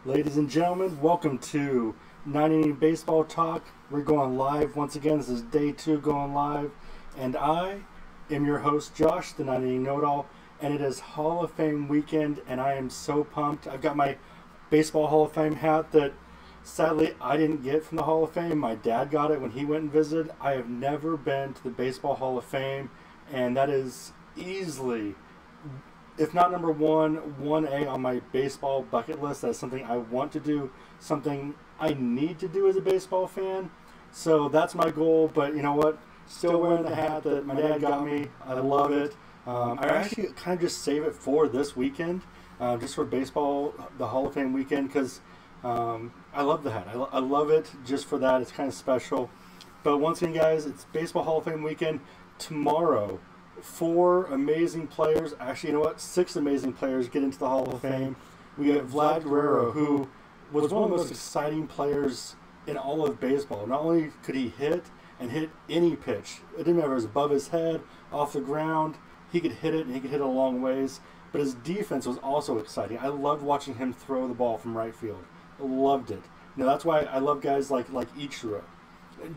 Ladies and gentlemen, welcome to 90 Baseball Talk. We're going live once again. This is day 2 going live. And I am your host, Josh, the 90 Know-It-All. And it is Hall of Fame weekend, and I am so pumped. I've got my Baseball Hall of Fame hat that sadly I didn't get from the Hall of Fame. My dad got it when he went and visited. I have never been to the Baseball Hall of Fame, and that is easily, if not number one, 1A on my baseball bucket list. That's something I want to do, something I need to do as a baseball fan. So that's my goal, but you know what? Still wearing the hat that my dad got me. I love it. I actually kind of just save it for this weekend, just for baseball, the Hall of Fame weekend, because I love the hat. I love it just for that. It's kind of special. But once again, guys, it's Baseball Hall of Fame weekend. Tomorrow, 4 amazing players, actually, you know what, 6 amazing players get into the Hall of Fame. We got Vladimir Guerrero, who was one of the most exciting players in all of baseball. Not only could he hit and hit any pitch, it didn't matter if it was above his head, off the ground, he could hit it, and he could hit it a long ways. But his defense was also exciting. I loved watching him throw the ball from right field. I loved it. You know, that's why I love guys like Ichiro,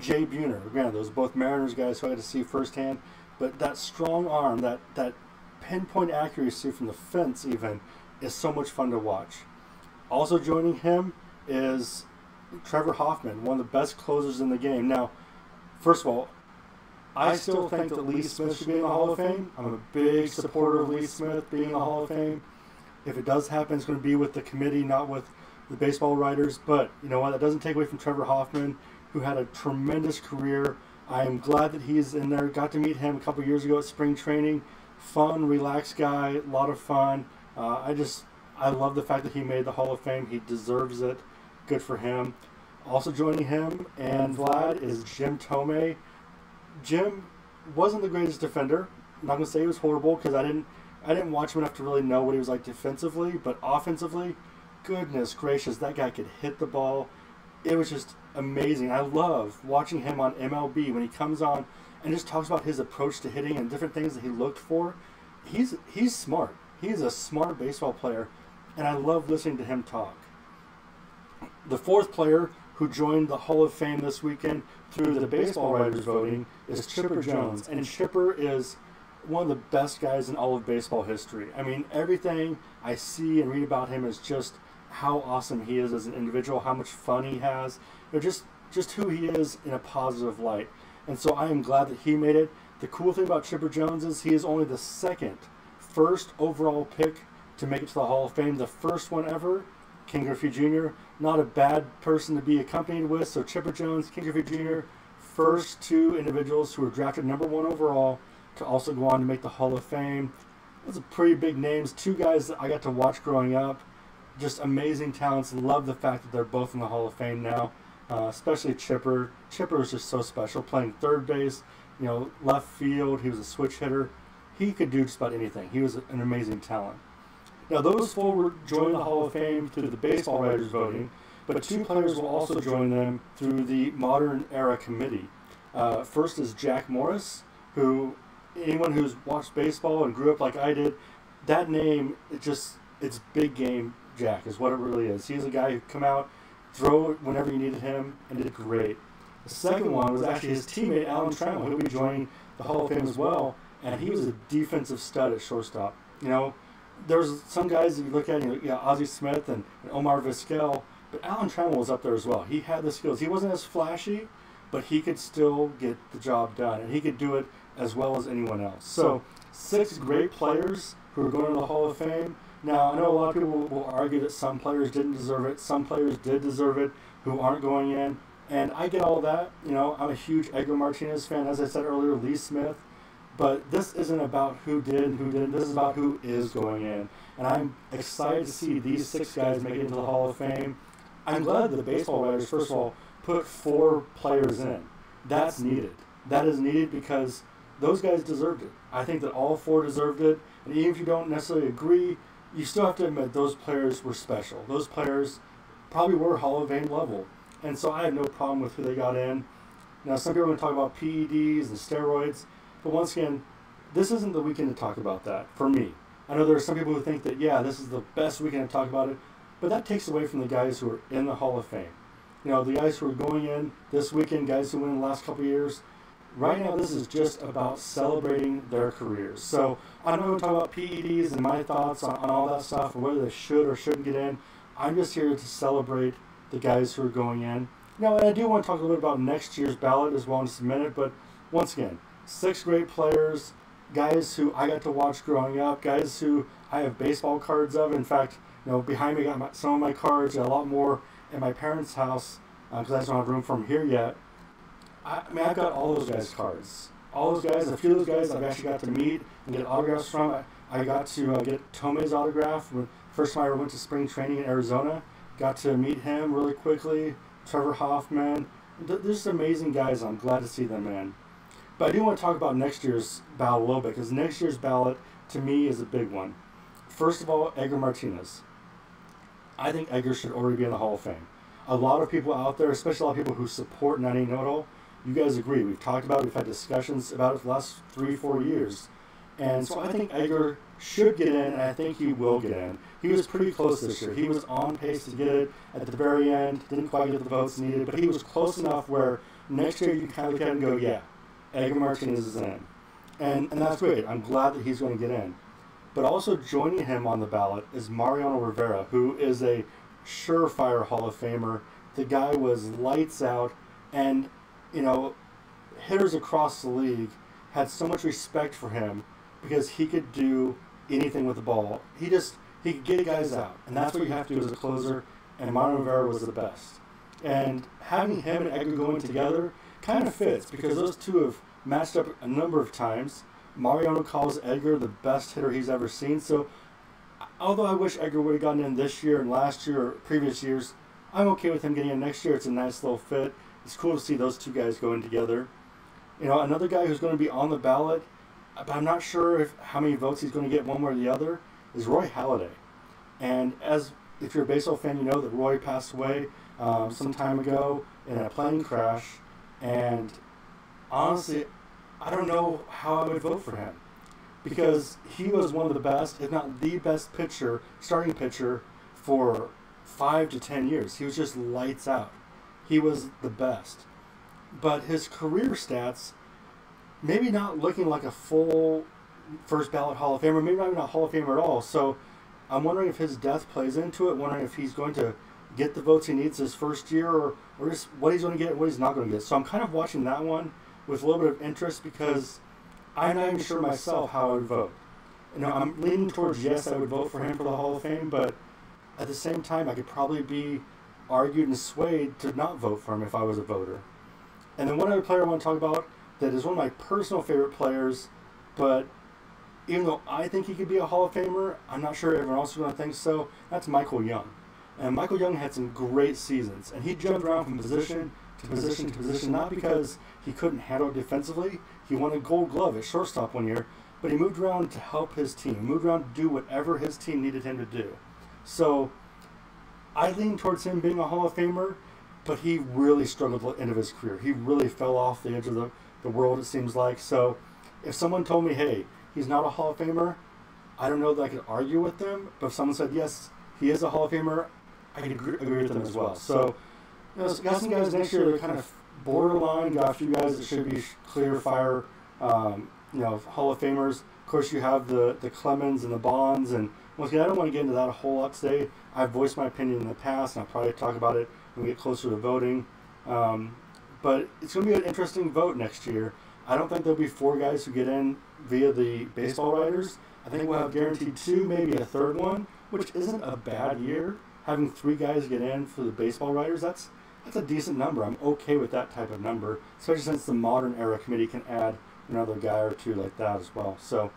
Jay Buhner. Granted, those both Mariners guys who I had to see firsthand. But that strong arm, that pinpoint accuracy from the fence even, is so much fun to watch. Also joining him is Trevor Hoffman, one of the best closers in the game. Now, first of all, I still think that Lee Smith should be in the Hall of Fame. I'm a big supporter of Lee Smith being in the Hall of Fame. If it does happen, it's going to be with the committee, not with the baseball writers. But you know what? That doesn't take away from Trevor Hoffman, who had a tremendous career. I am glad that he's in there. Got to meet him a couple years ago at spring training. Fun, relaxed guy, a lot of fun. I love the fact that he made the Hall of Fame. He deserves it. Good for him. Also joining him and Vlad is Jim Thome. Jim wasn't the greatest defender. I'm not going to say he was horrible, because I didn't watch him enough to really know what he was like defensively. But offensively, goodness gracious, that guy could hit the ball. It was just amazing. I love watching him on MLB when he comes on and just talks about his approach to hitting and different things that he looked for. He's smart. He's a smart baseball player, and I love listening to him talk. The 4th player who joined the Hall of Fame this weekend through the baseball writers voting is Chipper Jones. And Chipper is one of the best guys in all of baseball history. I mean, everything I see and read about him is just how awesome he is as an individual, how much fun he has, you know, just who he is in a positive light. And so I am glad that he made it. The cool thing about Chipper Jones is he is only the first overall pick to make it to the Hall of Fame. The first one ever, Ken Griffey Jr., not a bad person to be accompanied with. So Chipper Jones, Ken Griffey Jr., first 2 individuals who were drafted number 1 overall to also go on to make the Hall of Fame. Those are pretty big names. 2 guys that I got to watch growing up. Just amazing talents. Love the fact that they're both in the Hall of Fame now, especially Chipper. Chipper was just so special, playing third base, you know, left field. He was a switch hitter. He could do just about anything. He was an amazing talent. Now, those 4 were joined the Hall of Fame through the baseball writers voting, but 2 players will also join them through the modern era committee. First is Jack Morris, who anyone who's watched baseball and grew up like I did, that name, it's big game. Jack is what it really is. He's a guy who come out, throw it whenever you needed him, and did great. The second one was actually his teammate Alan Trammel, who'll be joining the Hall of Fame as well, and he was a defensive stud at shortstop. You know, there's some guys that you look at, you know, Ozzie Smith and Omar Vizquel, but Alan Trammel was up there as well. He had the skills. He wasn't as flashy, but he could still get the job done, and he could do it as well as anyone else. So 6 great players who are going to the Hall of Fame. Now, I know a lot of people will argue that some players didn't deserve it. Some players did deserve it who aren't going in. And I get all that. You know, I'm a huge Edgar Martinez fan, as I said earlier, Lee Smith. But this isn't about who did and who didn't. This is about who is going in. And I'm excited to see these 6 guys make it into the Hall of Fame. I'm glad that the baseball writers, first of all, put 4 players in. That's needed. That is needed because those guys deserved it. I think that all 4 deserved it. And even if you don't necessarily agree, you still have to admit those players were special. Those players probably were Hall of Fame level. And so I have no problem with who they got in. Now, some people are going to talk about PEDs and steroids. But once again, this isn't the weekend to talk about that, for me. I know there are some people who think that, yeah, this is the best weekend to talk about it. But that takes away from the guys who are in the Hall of Fame. You know, the guys who are going in this weekend, guys who win in the last couple of years. Right now, this is just about celebrating their careers. So I'm not going to talk about PEDs and my thoughts on all that stuff, or whether they should or shouldn't get in. I'm just here to celebrate the guys who are going in. Now, and I do want to talk a little bit about next year's ballot as well in just a minute, but once again, 6 great players, guys who I got to watch growing up, guys who I have baseball cards of. In fact, you know, behind me I got some of my cards, a lot more at my parents' house, because I just don't have room for them here yet. I mean, I've got all those guys' cards. All those guys, a few of those guys I've actually got to meet and get autographs from. I got to get Thome's autograph. First time I ever went to spring training in Arizona. Got to meet him really quickly. Trevor Hoffman. There's amazing guys. I'm glad to see them, man. But I do want to talk about next year's ballot a little bit, because next year's ballot, to me, is a big one. First of all, Edgar Martinez. I think Edgar should already be in the Hall of Fame. A lot of people out there, especially a lot of people who support 98 Know-It-All, you guys agree. We've talked about it. We've had discussions about it for the last 3-4 years. And so I think Edgar should get in, and I think he will get in. He was pretty close this year. He was on pace to get it at the very end. Didn't quite get the votes needed, but he was close enough where next year you can kind of look at it and go, yeah, Edgar Martinez is in. And that's great. I'm glad that he's going to get in. But also joining him on the ballot is Mariano Rivera, who is a surefire Hall of Famer. The guy was lights out, and, you know, hitters across the league had so much respect for him because he could do anything with the ball. He could get guys out, and that's what you have to do as a closer, and Mariano Rivera was the best. And having him and Edgar going together kind of fits, because those two have matched up a number of times. Mariano calls Edgar the best hitter he's ever seen, so although I wish Edgar would have gotten in this year and last year or previous years, I'm okay with him getting in next year. It's a nice little fit. It's cool to see those two guys going together. You know, another guy who's going to be on the ballot, but I'm not sure how many votes he's going to get one way or the other, is Roy Halladay. And if you're a baseball fan, you know that Roy passed away some time ago in a plane crash. And honestly, I don't know how I would vote for him, because he was one of the best, if not the best starting pitcher for 5 to 10 years. He was just lights out. He was the best. But his career stats, maybe not looking like a full first ballot Hall of Famer, maybe not even a Hall of Famer at all. So I'm wondering if his death plays into it, wondering if he's going to get the votes he needs his first year, or just what he's going to get and what he's not going to get. So I'm kind of watching that one with a little bit of interest, because I'm not even sure myself how I would vote. You know, I'm leaning towards yes, I would vote for him for the Hall of Fame, but at the same time, I could probably be argued and swayed to not vote for him if I was a voter. And then one other player I want to talk about that is one of my personal favorite players, but even though I think he could be a Hall of Famer, I'm not sure everyone else is going to think so. That's Michael Young. And Michael Young had some great seasons, and he jumped around from position to position to position, not because he couldn't handle it defensively. He won a Gold Glove at shortstop one year, but he moved around to help his team. He moved around to do whatever his team needed him to do. So I lean towards him being a Hall of Famer, but he really struggled at the end of his career. He really fell off the edge of the world, it seems like. So if someone told me, hey, he's not a Hall of Famer, I don't know that I could argue with them. But if someone said, yes, he is a Hall of Famer, I could agree with them as well. So, you know, got some guys next year that are kind of borderline. Got a few guys that should be clear fire, you know, Hall of Famers. Of course, you have the Clemens and the Bonds. And once again, I don't want to get into that a whole lot today. I've voiced my opinion in the past, and I'll probably talk about it when we get closer to voting. But it's going to be an interesting vote next year. I don't think there'll be 4 guys who get in via the baseball writers. I think we'll have guaranteed 2, maybe a third one, which isn't a bad year. Having 3 guys get in for the baseball writers, that's a decent number. I'm okay with that type of number, especially since the modern era committee can add another guy or 2 like that as well. So,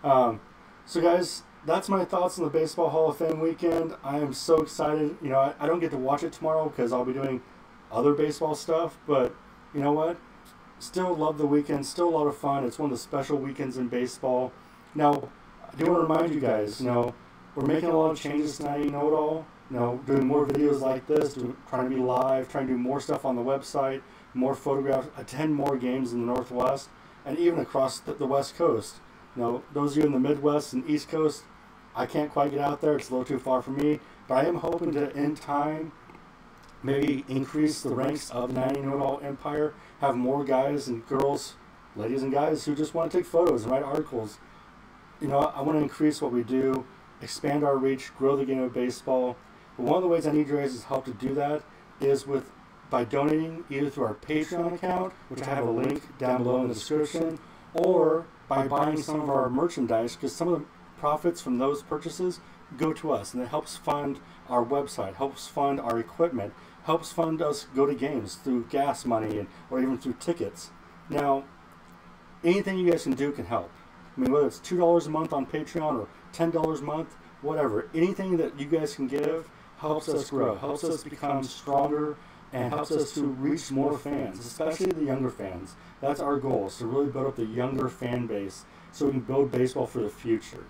so guys, that's my thoughts on the Baseball Hall of Fame weekend. I am so excited. You know, I don't get to watch it tomorrow because I'll be doing other baseball stuff, but you know what? Still love the weekend. Still a lot of fun. It's one of the special weekends in baseball. Now, I do want to remind you guys, you know, we're making a lot of changes tonight, you know it all. You know, doing more videos like this, trying to be live, trying to do more stuff on the website, more photographs, attend more games in the Northwest, and even across the West Coast. You know, those of you in the Midwest and East Coast, I can't quite get out there. It's a little too far for me. But I am hoping to, in time, maybe increase the ranks of the 90 Know-It-All Empire, have more guys and girls, ladies and guys, who just want to take photos and write articles. You know, I want to increase what we do, expand our reach, grow the game of baseball. But one of the ways I need your guys' help to do that is by donating either through our Patreon account, which I have a link down below in the description, or by buying some of our merchandise, because some of the profits from those purchases go to us, and it helps fund our website, helps fund our equipment, helps fund us go to games through gas money or even through tickets. Now, anything you guys can do can help. I mean, whether it's $2 a month on Patreon or $10 a month, whatever, anything that you guys can give helps us grow, helps us become stronger, and helps us to reach more fans, especially the younger fans. That's our goal, is to really build up the younger fan base so we can build baseball for the future.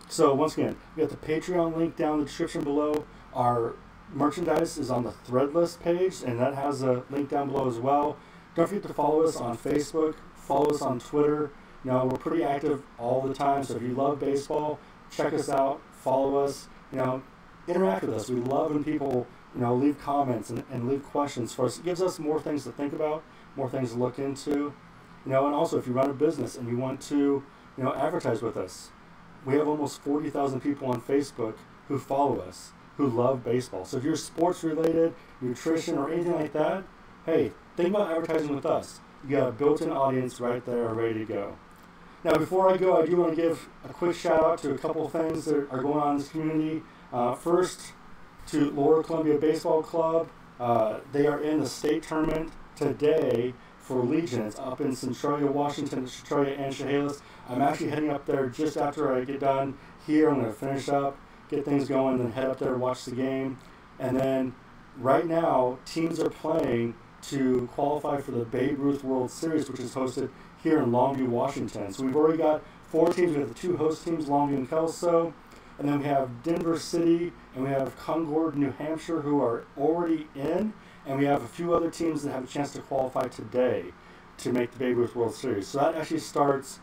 So once again, we got the Patreon link down in the description below. Our merchandise is on the Threadless page, and that has a link down below as well. Don't forget to follow us on Facebook, follow us on Twitter. You know, we're pretty active all the time, so if you love baseball, check us out, follow us, you know, interact with us. We love when people, you know, leave comments and leave questions for us. It gives us more things to think about, more things to look into. You know, and also if you run a business and you want to, you know, advertise with us, we have almost 40,000 people on Facebook who follow us, who love baseball. So if you're sports related, nutrition, or anything like that, hey, think about advertising with us. You got a built-in audience right there ready to go. Now, before I go, I do want to give a quick shout out to a couple of things that are going on in this community. First, to Lower Columbia Baseball Club. They are in the state tournament today for Legion. It's up in Centralia, Washington, Centralia and Chehalis. I'm actually heading up there just after I get done here. I'm going to finish up, get things going, then head up there, watch the game. And then right now, teams are playing to qualify for the Babe Ruth World Series, which is hosted here in Longview, Washington. So we've already got 4 teams. We have the 2 host teams, Longview and Kelso. And then we have Denver City, and we have Concord, New Hampshire, who are already in. And we have a few other teams that have a chance to qualify today to make the Babe Ruth World Series. So that actually starts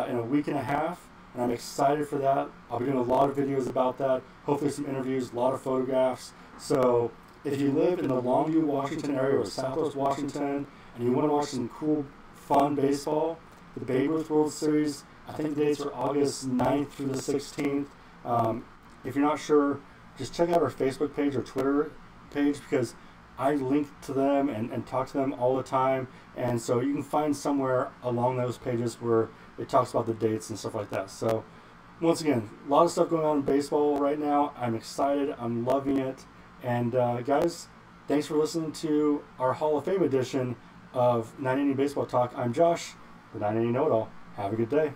in a week and a half, and I'm excited for that. I'll be doing a lot of videos about that, hopefully some interviews, a lot of photographs. So if you live in the Longview, Washington area or Southwest Washington, and you want to watch some cool, fun baseball, the Babe Ruth World Series, I think the dates are August 9th through the 16th. If you're not sure, just check out our Facebook page or Twitter page, because I link to them and talk to them all the time, and so you can find somewhere along those pages where it talks about the dates and stuff like that. So once again, a lot of stuff going on in baseball right now. I'm excited. I'm loving it. And guys, thanks for listening to our Hall of Fame edition of 980 Baseball Talk. I'm Josh, the 980 Know-It-All. Have a good day.